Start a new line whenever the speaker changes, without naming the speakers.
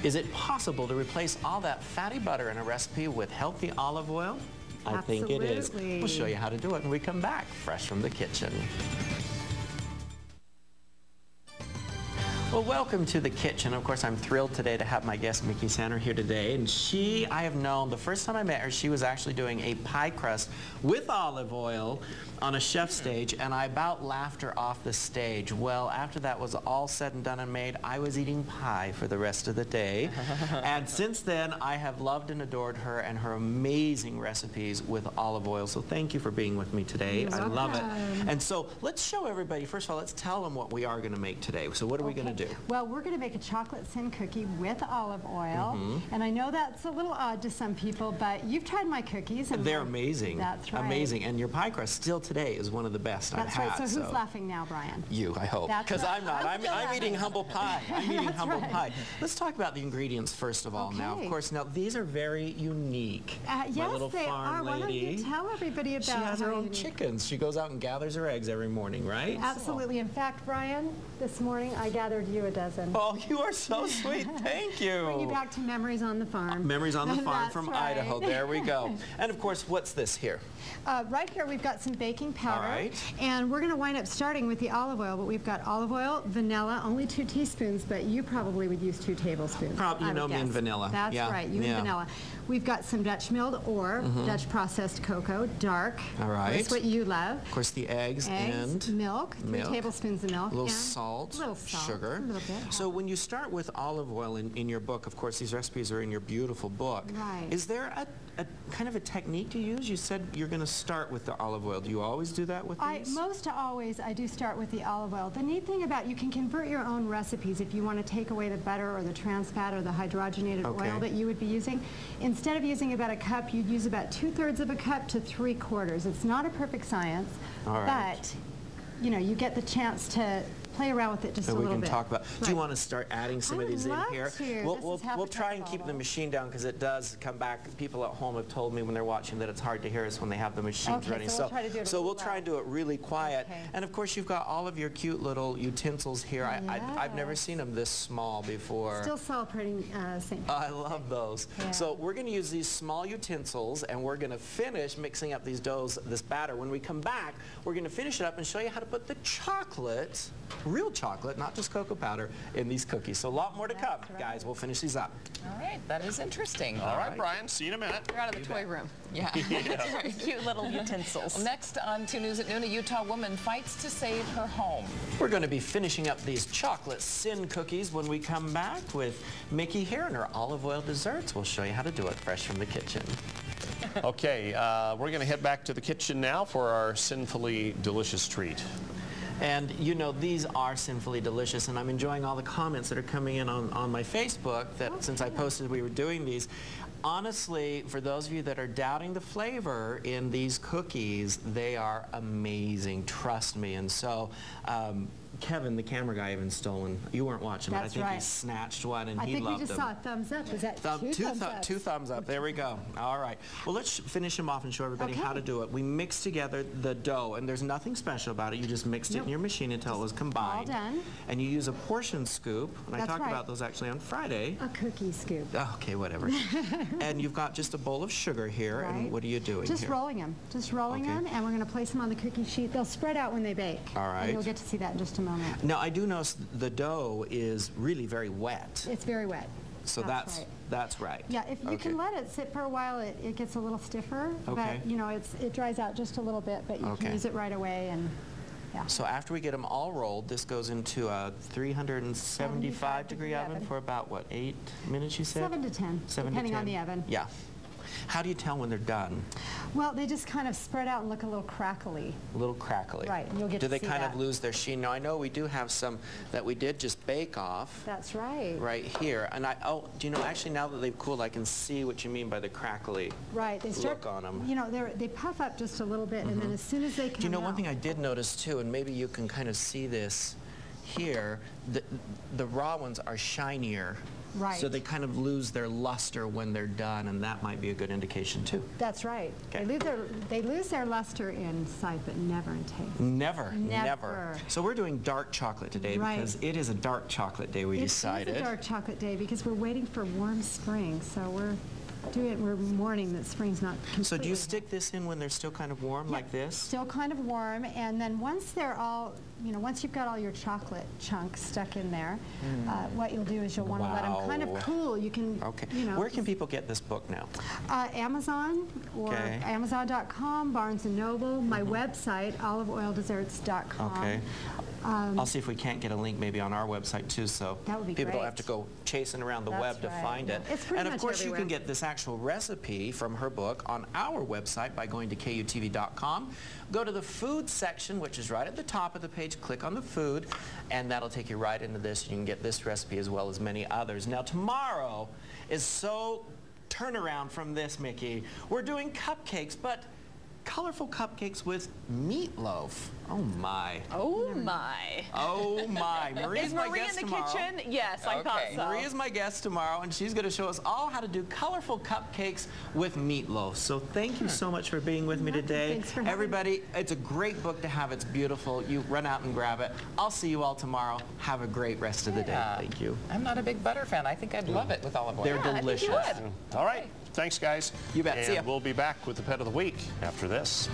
Is it possible to replace all that fatty butter in a recipe with healthy olive oil? I think it is. We'll show you how to do it when we come back, fresh from the kitchen. Well, welcome to the kitchen. Of course, I'm thrilled today to have my guest, Mickey Sanner, here today. And I have known, the first time I met her, she was actually doing a pie crust with olive oil on a chef stage, and I about laughed her off the stage. Well, after that was all said and done and made, I was eating pie for the rest of the day. And since then, I have loved and adored her and her amazing recipes with olive oil. So thank you for being with me today. I love it. And so let's show everybody, first of all, let's tell them what we are going to make today. So what are we going to do?
Well, we're going to make a chocolate sin cookie with olive oil. And I know that's a little odd to some people, but you've tried my cookies. And
they're amazing.
That's right.
Amazing. And your pie crust still today is one of the best I've had.
That's right. So who's laughing now, Brian?
You, I hope. Because I'm not. I'm eating humble pie. I'm eating humble pie. Let's talk about the ingredients first of all now. Of course, now these are very unique.
Yes,
my little
they
farm
are.
lady.
Why don't you tell everybody about
She has her own chickens. She goes out and gathers her eggs every morning, right?
Absolutely. In fact, Brian, this morning I gathered you a dozen.
Oh, you are so sweet. Thank you.
Bring you back to memories on the farm.
Memories on the farm from Idaho. There we go. And of course, what's this here?
Right here we've got some baking powder.
All right.
And we're going to wind up starting with the olive oil, but we've got olive oil, vanilla, only 2 teaspoons, but you probably would use 2 tablespoons.
Probably, you know me and vanilla.
That's right, you and vanilla. We've got some Dutch milled or Dutch processed cocoa, dark.
All right.
That's what you love.
Of course, the eggs and
milk, 3 tablespoons of milk.
A little salt, sugar.
A little bit.
So when you start with olive oil in your book, of course, these recipes are in your beautiful book.
Right.
Is there a kind of a technique you use? You said you're going to start with the olive oil. Do you always do that with these?
Most always, I do start with the olive oil. The neat thing about you can convert your own recipes if you want to take away the butter or the trans fat or the hydrogenated oil that you would be using. Instead of using about a cup, you'd use about 2/3 of a cup to 3/4. It's not a perfect science, but you know, you get the chance to play around with it just a little bit.
So we can talk about. Do you want to start adding some of these in here?
We'll
try and keep the machine down because it does come back. People at home have told me when they're watching that it's hard to hear us when they have the machines running.
So
we'll try and do it really quiet. And of course, you've got all of your cute little utensils here. I've never seen them this small before.
Still celebrating St.
I love those. So we're going to use these small utensils, and we're going to finish mixing up these doughs, this batter. When we come back, we're going to finish it up and show you how to put the chocolate, real chocolate, not just cocoa powder, in these cookies. So a lot more to come, guys. We'll finish these up.
All right, that is interesting.
All right, Brian, see you in a minute.
You're out of the toy room. Yeah. Cute little utensils. Well, next on 2 News at Noon, a Utah woman fights to save her home.
We're going to be finishing up these chocolate sin cookies when we come back with Mickey here and her olive oil desserts. We'll show you how to do it fresh from the kitchen.
Okay, we're going to head back to the kitchen now for our sinfully delicious treat.
And you know, these are sinfully delicious, and I'm enjoying all the comments that are coming in on my Facebook that since I posted we were doing these. Honestly, for those of you that are doubting the flavor in these cookies, they are amazing, trust me. And so Kevin, the camera guy, even stolen. You weren't watching, but I think he snatched one and he loved them.
I think we just saw a thumbs up. Is that
two thumbs up? There we go. All right. Well, let's finish them off and show everybody how to do it. We mix together the dough, and there's nothing special about it. You just mixed it in your machine until it was combined.
All done.
And you use a portion scoop, and I talked about those actually on Friday.
A cookie scoop.
Okay, whatever. And you've got just a bowl of sugar here, and what are you doing
here? Just rolling them. Just rolling them, and we're going to place them on the cookie sheet. They'll spread out when they bake.
All right.
And you'll get to see that in just a moment.
Now, I do notice the dough is really very wet.
It's very wet.
So that's right.
Yeah, if you can let it sit for a while, it gets a little stiffer.
Okay.
But, you know, it dries out just a little bit, but you can use it right away. And
so after we get them all rolled, this goes into a 375-degree oven for about, what, 8 minutes, you said?
7 to 10, depending on the oven.
Yeah. How do you tell when they're done?
Well, they just kind of spread out and look a little crackly.
A little crackly.
Right, and you'll get to see that.
Do they kind of lose their sheen? Now, I know we do have some that we did just bake off.
That's right.
Right here. And do you know, actually, now that they've cooled, I can see what you mean by the crackly look on them.
You know, they puff up just a little bit, and then as soon as they come out.
Do you know, one thing I did notice, too, and maybe you can kind of see this here, the raw ones are shinier
Right.
So they kind of lose their luster when they're done, and that might be a good indication too.
That's right.
Okay.
They lose their luster in sight, but never in taste.
Never,
Never.
never. So we're doing dark chocolate today
Right.
because it is a dark chocolate day, we decided.
It is a dark chocolate day because we're waiting for warm spring, so we're mourning that spring's not completely.
So do you stick this in when they're still kind of warm, like this?
Still kind of warm, and then once they're all, once you've got all your chocolate chunks stuck in there, what you'll do is you'll want to let them kind of cool. You can,
Okay. Where can people get this book now?
Amazon or Amazon.com, Barnes & Noble, my website, oliveoildesserts.com.
Okay. I'll see if we can't get a link maybe on our website too, so
that would be
people don't
great.
have to go chasing around the web to find it.
It's pretty
and of
much
course
everywhere.
you can get this actual recipe from her book on our website by going to KUTV.com. Go to the food section, which is right at the top of the page. Click on the food, and that'll take you right into this. You can get this recipe as well as many others. Now tomorrow is so turnaround from this, Mickey. We're doing cupcakes, but colorful cupcakes with meatloaf. Oh my.
Oh my.
Oh my. Maria's
Is
my
Maria
guest
in the
tomorrow.
kitchen? Yes, I thought so.
Maria's my guest tomorrow, and she's going to show us all how to do colorful cupcakes with meatloaf. So thank you so much for being with me today.
Thanks for having me.
Everybody, it's a great book to have. It's beautiful. You run out and grab it. I'll see you all tomorrow. Have a great rest of the day. Thank you.
I'm not a big butter fan. I think I'd love it with olive oil.
They're
I think you
delicious.
would.
All right. Thanks, guys.
You bet. See ya.
And we'll be back with the Pet of the Week after this.